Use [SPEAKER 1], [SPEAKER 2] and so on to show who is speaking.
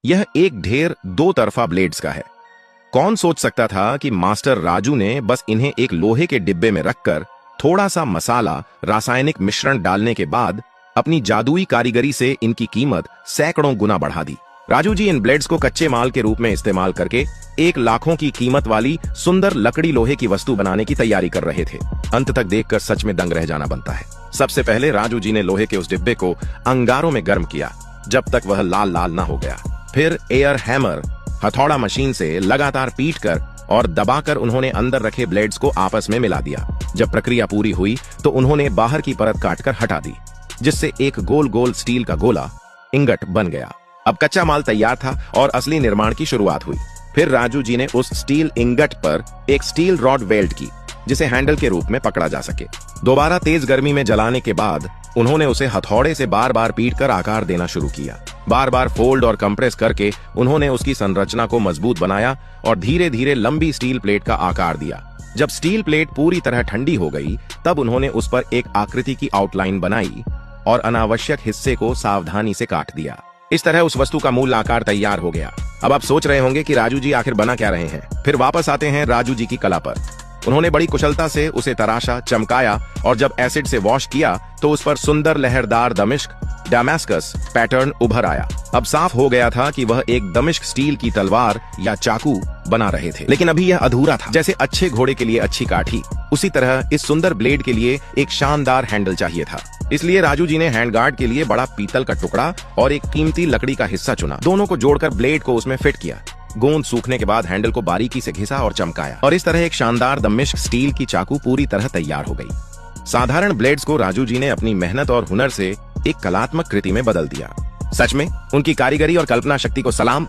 [SPEAKER 1] यह एक ढेर दो तरफा ब्लेड्स का है। कौन सोच सकता था कि मास्टर राजू ने बस इन्हें एक लोहे के डिब्बे में रखकर थोड़ा सा मसाला, रासायनिक मिश्रण डालने के बाद अपनी जादुई कारीगरी से इनकी कीमत सैकड़ों गुना बढ़ा दी। राजू जी इन ब्लेड्स को कच्चे माल के रूप में इस्तेमाल करके 1 लाखों की कीमत वाली सुंदर लकड़ी लोहे की वस्तु बनाने की तैयारी कर रहे थे। अंत तक देखकर सच में दंग रह जाना बनता है। सबसे पहले राजू जी ने लोहे के उस डिब्बे को अंगारों में गर्म किया जब तक वह लाल लाल ना हो गया। फिर एयर हैमर, हथौड़ा मशीन से लगातार पीटकर और दबाकर उन्होंने अंदर रखे ब्लेड्स को आपस में मिला दिया। जब प्रक्रिया पूरी हुई तो उन्होंने बाहर की परत काटकर हटा दी, जिससे एक गोल गोल स्टील का गोला इंगट बन गया। अब कच्चा माल तैयार था और असली निर्माण की शुरुआत हुई। फिर राजू जी ने उस स्टील इंगट पर एक स्टील रॉड वेल्ड की, जिसे हैंडल के रूप में पकड़ा जा सके। दोबारा तेज गर्मी में जलाने के बाद उन्होंने उसे हथौड़े से बार बार पीटकर आकार देना शुरू किया। बार बार फोल्ड और कंप्रेस करके उन्होंने उसकी संरचना को मजबूत बनाया और धीरे धीरे लंबी स्टील प्लेट का आकार दिया। जब स्टील प्लेट पूरी तरह ठंडी हो गई तब उन्होंने उस पर एक आकृति की आउटलाइन बनाई और अनावश्यक हिस्से को सावधानी से काट दिया। इस तरह उस वस्तु का मूल आकार तैयार हो गया। अब आप सोच रहे होंगे कि राजू जी आखिर बना क्या रहे हैं। फिर वापस आते हैं राजू जी की कला पर। उन्होंने बड़ी कुशलता से उसे तराशा, चमकाया और जब एसिड से वॉश किया तो उस पर सुंदर लहरदार डामास्कस पैटर्न उभर आया। अब साफ हो गया था कि वह एक दमिश्क स्टील की तलवार या चाकू बना रहे थे। लेकिन अभी यह अधूरा था। जैसे अच्छे घोड़े के लिए अच्छी काठी, उसी तरह इस सुंदर ब्लेड के लिए एक शानदार हैंडल चाहिए था। इसलिए राजू जी ने हैंडगार्ड के लिए बड़ा पीतल का टुकड़ा और एक कीमती लकड़ी का हिस्सा चुना। दोनों को जोड़कर ब्लेड को उसमें फिट किया। गोंद सूखने के बाद हैंडल को बारीकी से घिसा और चमकाया और इस तरह एक शानदार दमिश्क स्टील की चाकू पूरी तरह तैयार हो गई। साधारण ब्लेड्स को राजू जी ने अपनी मेहनत और हुनर से एक कलात्मक कृति में बदल दिया। सच में उनकी कारीगरी और कल्पना शक्ति को सलाम।